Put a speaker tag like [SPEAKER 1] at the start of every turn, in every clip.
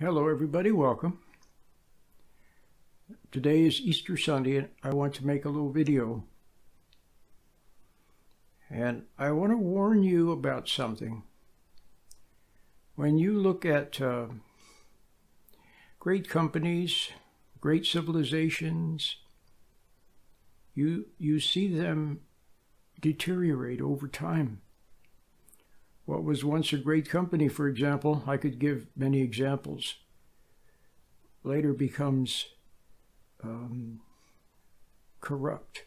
[SPEAKER 1] Hello everybody, welcome. Today is Easter Sunday and I want to make a little video. And I want to warn you about something. When you look at great companies, great civilizations, you see them deteriorate over time. What was once a great company, for example, I could give many examples, later becomes corrupt.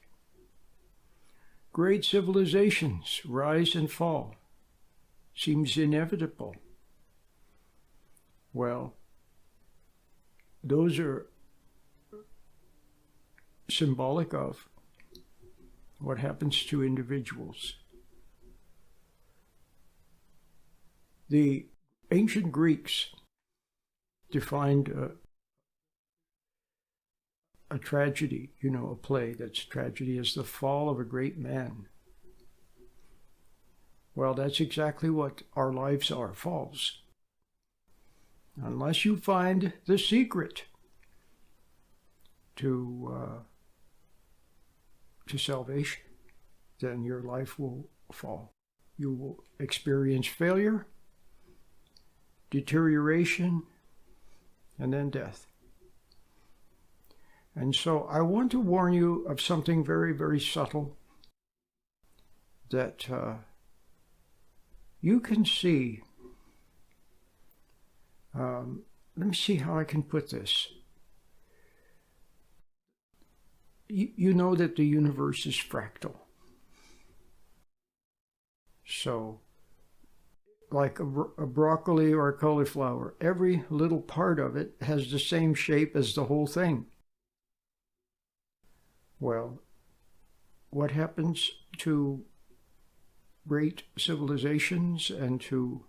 [SPEAKER 1] Great civilizations rise and fall. Seems inevitable. Well, those are symbolic of what happens to individuals. The ancient Greeks defined a tragedy, a play that's tragedy, as the fall of a great man. Well, that's exactly what our lives are, falls. Unless you find the secret to salvation, then your life will fall. You will experience failure, deterioration, and then death. And so I want to warn you of something very, very subtle that you can see. Let me see how I can put this. You know that the universe is fractal. So, like a broccoli or a cauliflower, every little part of it has the same shape as the whole thing. Well, what happens to great civilizations and to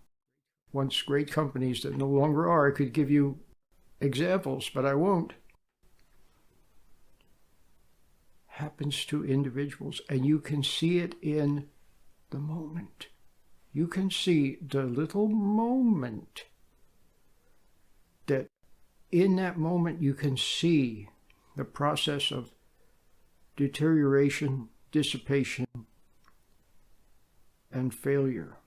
[SPEAKER 1] once great companies that no longer are? I could give you examples, but I won't. Happens to individuals, and you can see it in the moment. You can see the little moment that in that moment you can see the process of deterioration, dissipation, and failure,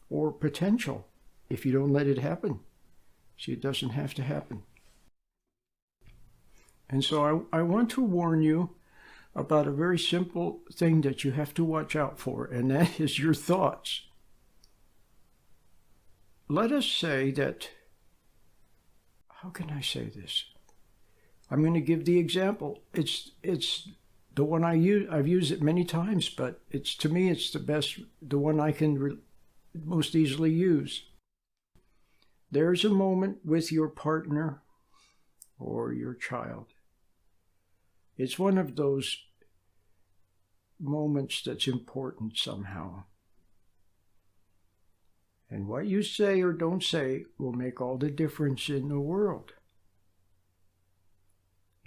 [SPEAKER 1] or potential if you don't let it happen. See, it doesn't have to happen. And so I want to warn you about a very simple thing that you have to watch out for, and that is your thoughts. Let us say that, how can I say this? I'm going to give the example. It's the one I use. I've used it many times, but to me it's the best, the one I can most easily use. There's a moment with your partner or your child. It's one of those moments that's important somehow. And what you say or don't say will make all the difference in the world.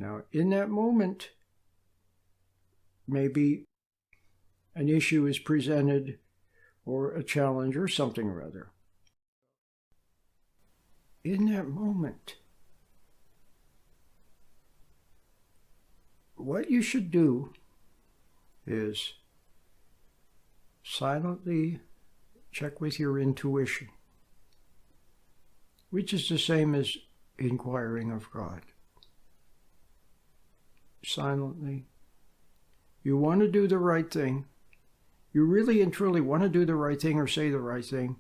[SPEAKER 1] Now, in that moment, maybe an issue is presented or a challenge or something or other. In that moment, what you should do is silently check with your intuition, which is the same as inquiring of God. Silently. You want to do the right thing. You really and truly want to do the right thing or say the right thing,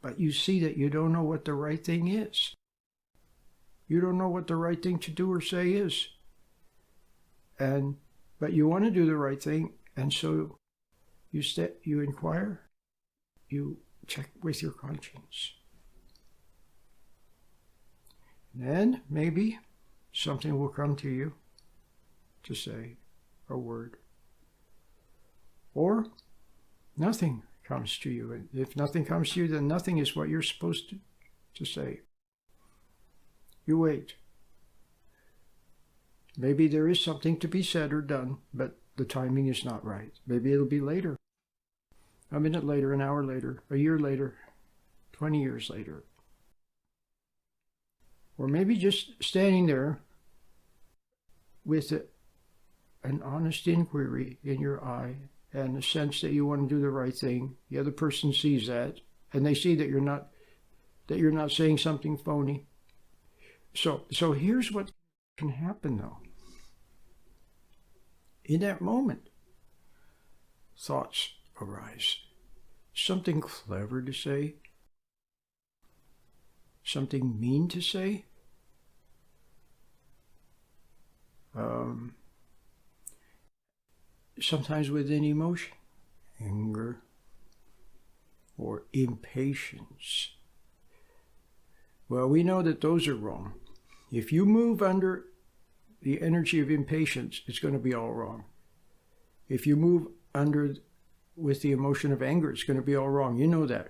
[SPEAKER 1] but you see that you don't know what the right thing is. You don't know what the right thing to do or say is. But you want to do the right thing, and so you inquire, you check with your conscience. And then maybe something will come to you to say a word. Or nothing comes to you. And if nothing comes to you, then nothing is what you're supposed to say. You wait. Maybe there is something to be said or done, but the timing is not right. Maybe it'll be later. A minute later, an hour later, a year later, 20 years later. Or maybe just standing there with an honest inquiry in your eye and the sense that you want to do the right thing. The other person sees that, and they see that you're not saying something phony. So here's what can happen though. In that moment, thoughts arise. Something clever to say, something mean to say, sometimes within emotion, anger, or impatience. Well, we know that those are wrong. If you move under the energy of impatience, it's going to be all wrong. If you move under with the emotion of anger, it's going to be all wrong. You know that.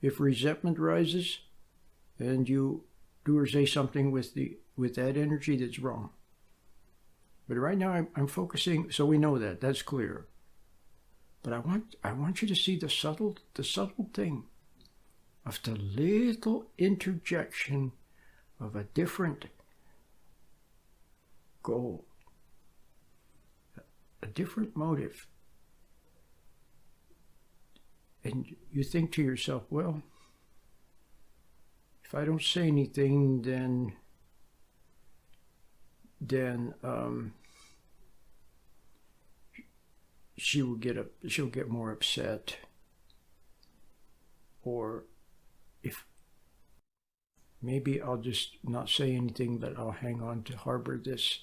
[SPEAKER 1] If resentment rises and you do or say something with that energy, that's wrong. But right now I'm focusing, so we know that. That's clear. But I want you to see the subtle thing of the little interjection of a different goal, a different motive. And you think to yourself, well, if I don't say anything, then she'll get more upset. Or if maybe I'll just not say anything, but I'll hang on to harbor this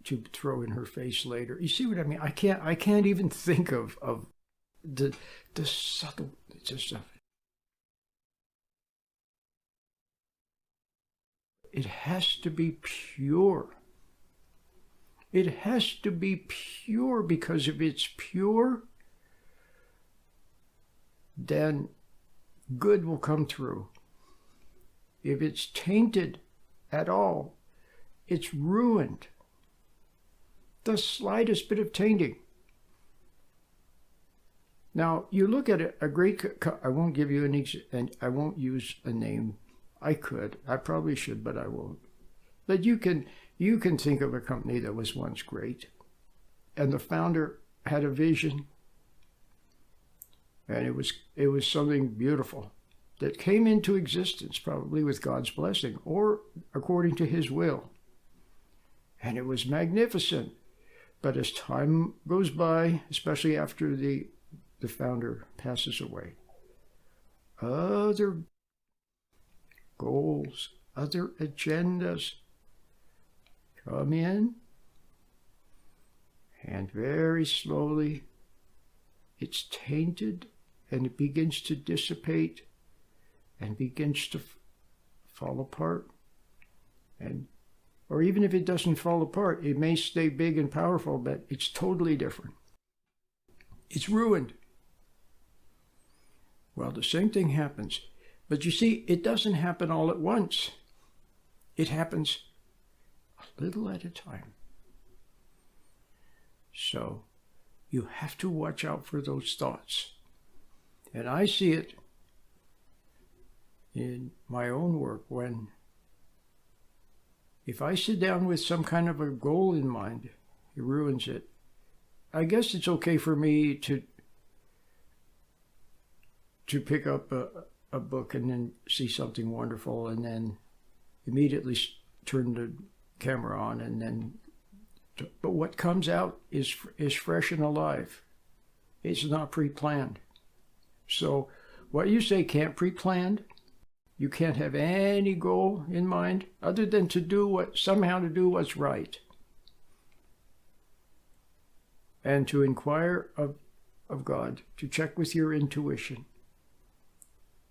[SPEAKER 1] to throw in her face later. You see what I mean? I can't even think of the subtle just of it. It has to be pure. It has to be pure, because if it's pure, then good will come through. If it's tainted at all, it's ruined. The slightest bit of tainting. Now, you look at a great, I won't give you and I won't use a name. I probably should, but I won't. But you can think of a company that was once great, and the founder had a vision, and it was something beautiful that came into existence, probably with God's blessing or according to his will. And it was magnificent. But as time goes by, especially after the founder passes away, other goals, other agendas come in, and very slowly it's tainted, and it begins to dissipate and begins to fall apart. Or even if it doesn't fall apart, it may stay big and powerful, but it's totally different. It's ruined. Well, the same thing happens. But you see, it doesn't happen all at once. It happens a little at a time. So you have to watch out for those thoughts. And I see it in my own work when, if I sit down with some kind of a goal in mind, it ruins it. I guess it's okay for me to pick up a book and then see something wonderful and then immediately turn the camera on and then, but what comes out is fresh and alive. It's not pre-planned. So what you say can't pre-planned. You can't have any goal in mind other than to do what's right. And to inquire of God, to check with your intuition.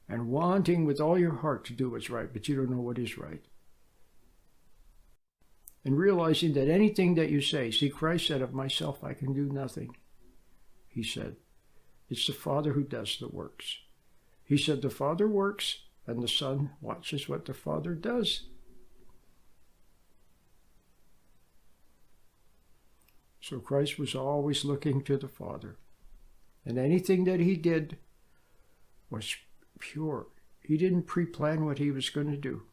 [SPEAKER 1] And wanting with all your heart to do what's right, but you don't know what is right. And realizing that anything that you say, see, Christ said, of myself I can do nothing. He said, it's the Father who does the works. He said the Father works and the Son watches what the Father does. So Christ was always looking to the Father. And anything that he did was pure. He didn't pre-plan what he was going to do.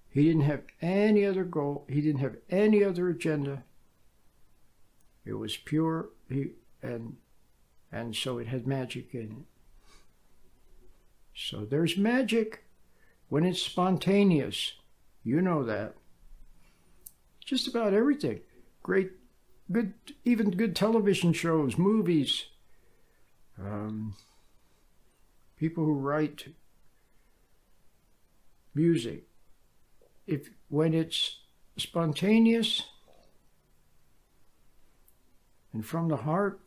[SPEAKER 1] He didn't have any other goal. He didn't have any other agenda. It was pure, and so it had magic in it. So there's magic when it's spontaneous. You know that. Just about everything. Great, good, even good television shows, movies, people who write music. When it's spontaneous and from the heart,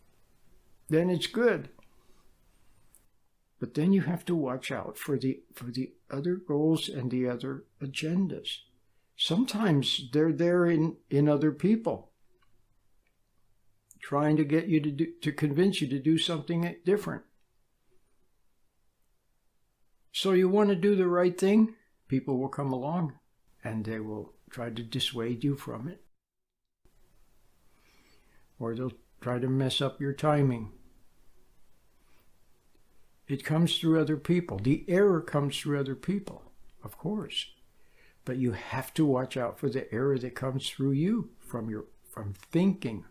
[SPEAKER 1] then it's good. But then you have to watch out for the other goals and the other agendas. Sometimes they're there in other people, trying to get you to convince you to do something different. So you want to do the right thing, people will come along and they will try to dissuade you from it. Or they'll try to mess up your timing. It comes through other people. The error comes through other people, of course. But you have to watch out for the error that comes through you, from thinking,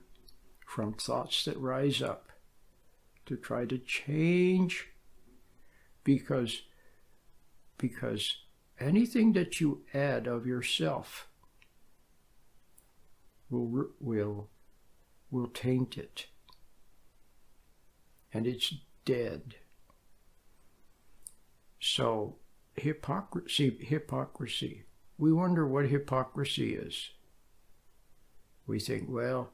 [SPEAKER 1] from thoughts that rise up, to try to change, because anything that you add of yourself will taint it, and it's dead. So hypocrisy. We wonder what hypocrisy is. We think, well,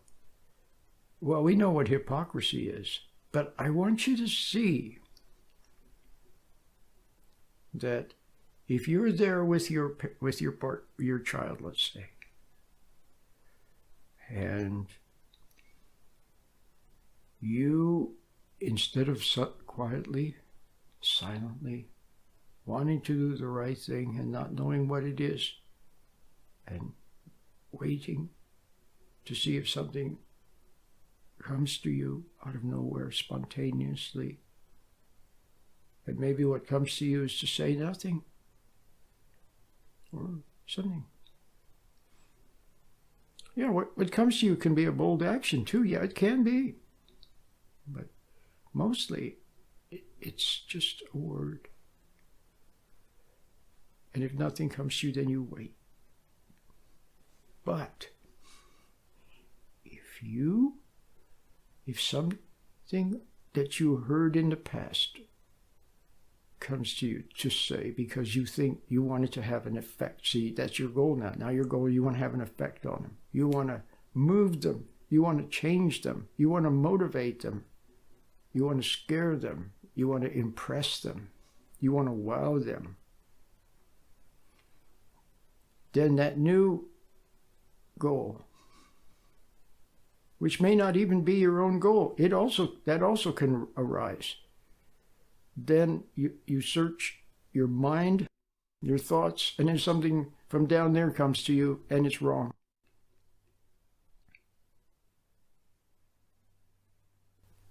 [SPEAKER 1] we know what hypocrisy is, but I want you to see that if you're there with your child, let's say, and you, instead of quietly, silently, wanting to do the right thing and not knowing what it is, and waiting to see if something comes to you out of nowhere spontaneously, and maybe what comes to you is to say nothing or something. Yeah, what comes to you can be a bold action too. Yeah, it can be. But mostly it's just a word. And if nothing comes to you, then you wait. But if something that you heard in the past comes to you to say, because you think you want it to have an effect. See, that's your goal now. Now your goal, you want to have an effect on them. You want to move them. You want to change them. You want to motivate them. You want to scare them. You want to impress them. You want to wow them. Then that new goal, which may not even be your own goal, that also can arise. Then you search your mind, your thoughts, and then something from down there comes to you, and it's wrong.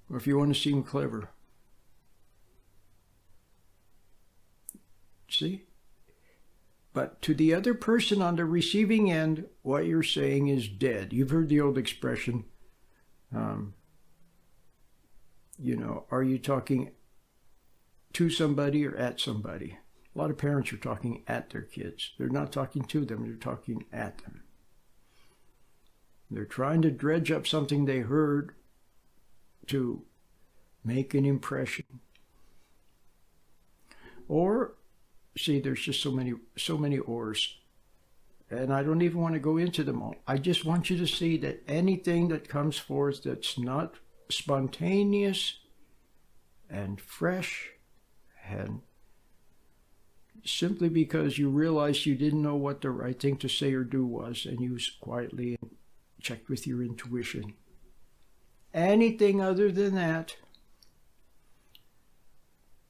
[SPEAKER 1] Or if you want to seem clever. See? But to the other person on the receiving end, what you're saying is dead. You've heard the old expression, are you talking to somebody or at somebody? A lot of parents are talking at their kids. They're not talking to them, they're talking at them. They're trying to dredge up something they heard to make an impression. Or, see, there's just so many ors. And I don't even want to go into them all. I just want you to see that anything that comes forth that's not spontaneous and fresh, and simply because you realized you didn't know what the right thing to say or do was, and you quietly checked with your intuition. Anything other than that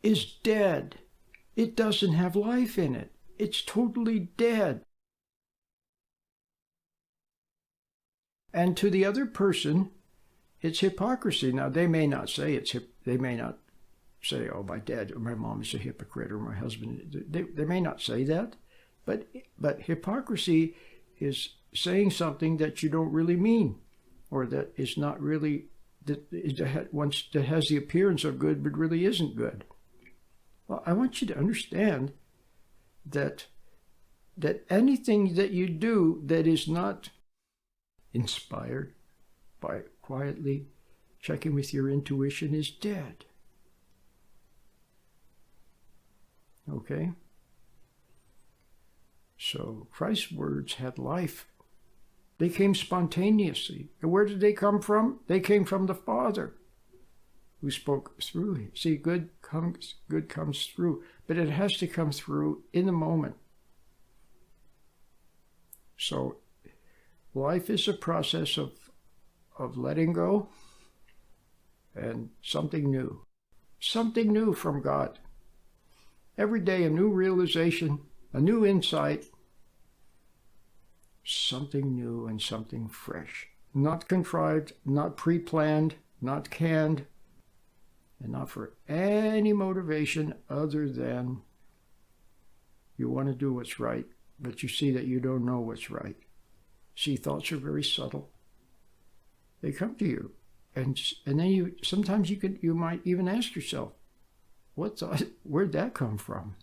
[SPEAKER 1] is dead. It doesn't have life in it. It's totally dead. And to the other person, it's hypocrisy. Now, they may not say they may not say, oh, my dad or my mom is a hypocrite or my husband. They may not say that, but hypocrisy is saying something that you don't really mean, or that is not really, that has the appearance of good but really isn't good. Well, I want you to understand that anything that you do that is not inspired by quietly checking with your intuition is dead. Okay? So Christ's words had life. They came spontaneously. And where did they come from? They came from the Father, who spoke through him. See, good comes through, but it has to come through in the moment. So life is a process of letting go and something new from God. Every day a new realization, a new insight, something new and something fresh. Not contrived, not pre-planned, not canned, and not for any motivation other than you want to do what's right, but you see that you don't know what's right. See, thoughts are very subtle. They come to you, and then sometimes you might even ask yourself, what thought? Where'd that come from?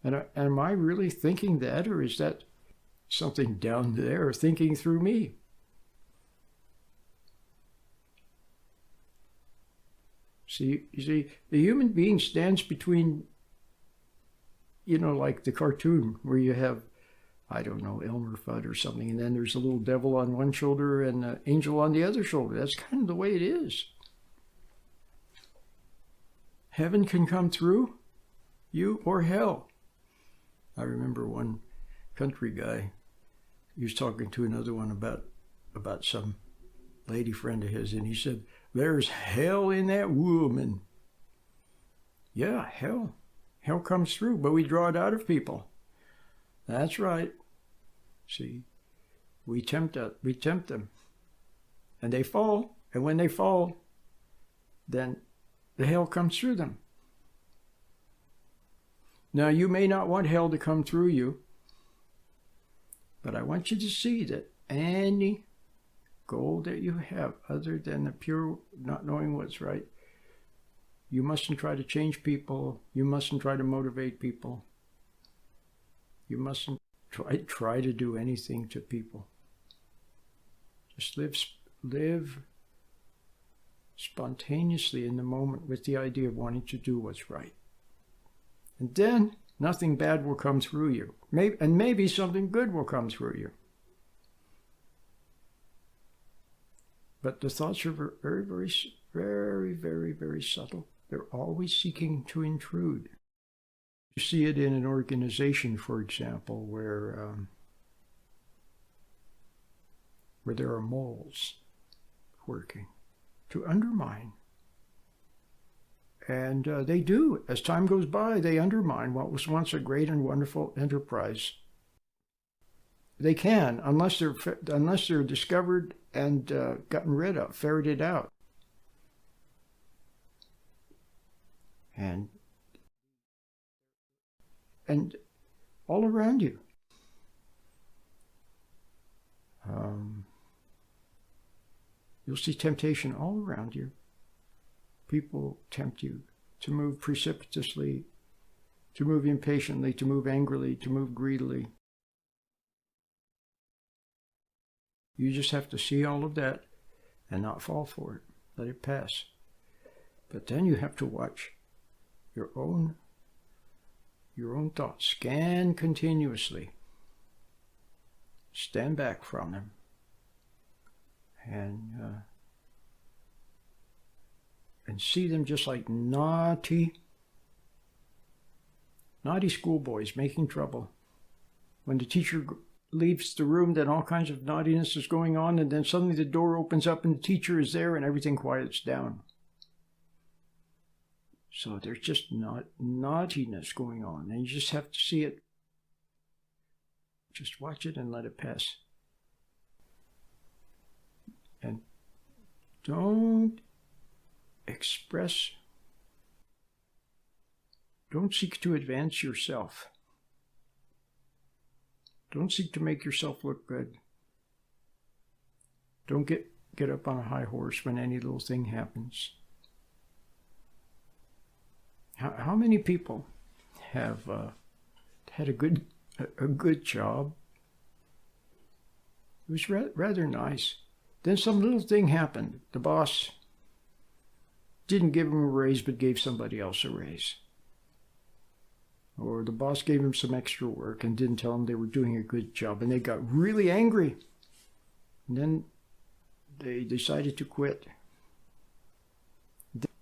[SPEAKER 1] And am I really thinking that, or is that something down there thinking through me? See, the human being stands between, like the cartoon where you have, I don't know, Elmer Fudd or something, and then there's a little devil on one shoulder and an angel on the other shoulder. That's kind of the way it is. Heaven can come through you or hell. I remember one country guy, he was talking to another one about some lady friend of his, and he said, there's hell in that woman. Yeah, hell. Hell comes through, but we draw it out of people. That's right. See, we tempt them. And they fall. And when they fall, then the hell comes through them. Now, you may not want hell to come through you, but I want you to see that any goal that you have, other than the pure not knowing what's right, you mustn't try to change people. You mustn't try to motivate people. You mustn't try to do anything to people. Just live spontaneously in the moment with the idea of wanting to do what's right. And then nothing bad will come through you. Maybe something good will come through you. But the thoughts are very, very, very, very, very subtle. They're always seeking to intrude. You see it in an organization, for example, where there are moles working to undermine. And they do. As time goes by, they undermine what was once a great and wonderful enterprise. They can, unless they're discovered and gotten rid of, ferreted out. And all around you. You'll see temptation all around you. People tempt you to move precipitously, to move impatiently, to move angrily, to move greedily. You just have to see all of that and not fall for it. Let it pass. But then you have to watch your own thoughts. Scan continuously. Stand back from them. And see them just like naughty schoolboys making trouble. When the teacher leaves the room, then all kinds of naughtiness is going on, and then suddenly the door opens up and the teacher is there and everything quiets down. So there's just naughtiness going on, and you just have to see it. Just watch it and let it pass. And don't express Don't seek to advance yourself. Don't seek to make yourself look good. Don't get up on a high horse when any little thing happens. How many people have had a good job? It was rather nice. Then some little thing happened. The boss didn't give him a raise, but gave somebody else a raise. Or the boss gave him some extra work and didn't tell them they were doing a good job, and they got really angry. And then they decided to quit.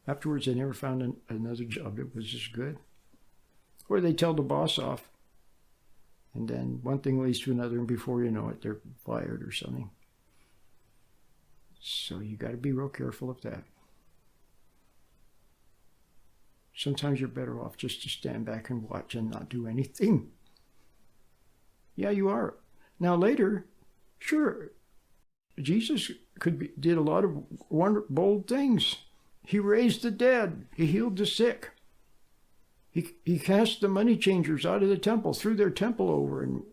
[SPEAKER 1] Afterwards, they never found another job that was as good. Or they tell the boss off, and then one thing leads to another, and before you know it, they're fired or something. So you got to be real careful of that. Sometimes you're better off just to stand back and watch and not do anything. Yeah, you are. Now later, sure, Jesus did a lot of bold things. He raised the dead. He healed the sick. He cast the money changers out of the temple, threw their temple over and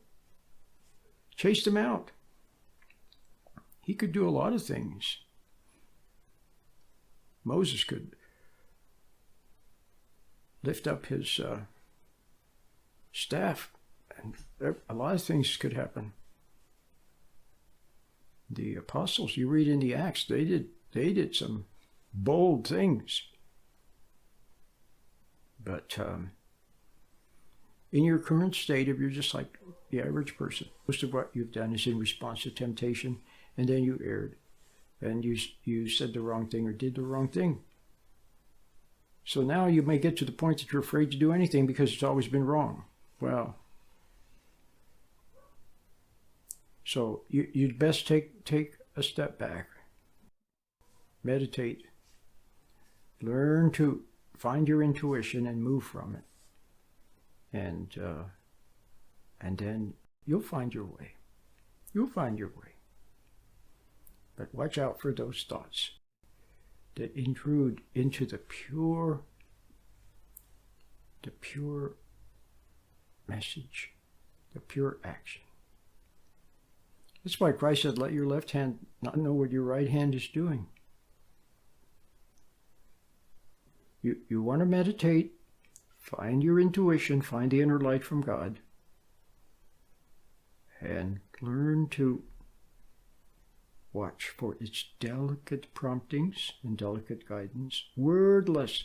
[SPEAKER 1] chased them out. He could do a lot of things. Moses could lift up his staff, and a lot of things could happen. The apostles, you read in the Acts, they did some bold things. But in your current state, if you're just like the average person, most of what you've done is in response to temptation, and then you erred, and you said the wrong thing or did the wrong thing. So now you may get to the point that you're afraid to do anything because it's always been wrong. Well, so you'd best take a step back, meditate, learn to find your intuition and move from it, and then you'll find your way. You'll find your way. But watch out for those thoughts that intrude into the pure message, the pure action. That's why Christ said, let your left hand not know what your right hand is doing. You want to meditate, find your intuition, find the inner light from God, and learn to watch for its delicate promptings and delicate guidance, wordless.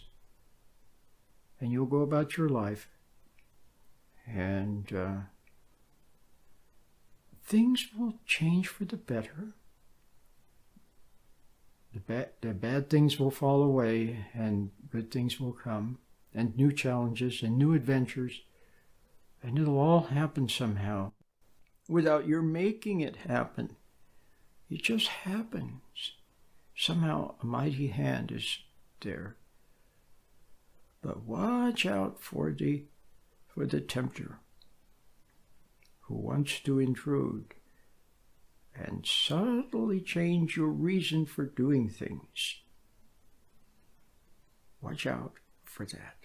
[SPEAKER 1] And you'll go about your life, and things will change for the better. The bad things will fall away, and good things will come, and new challenges and new adventures, and it'll all happen somehow without your making it happen. It just happens. Somehow a mighty hand is there. But watch out for the tempter who wants to intrude and subtly change your reason for doing things. Watch out for that.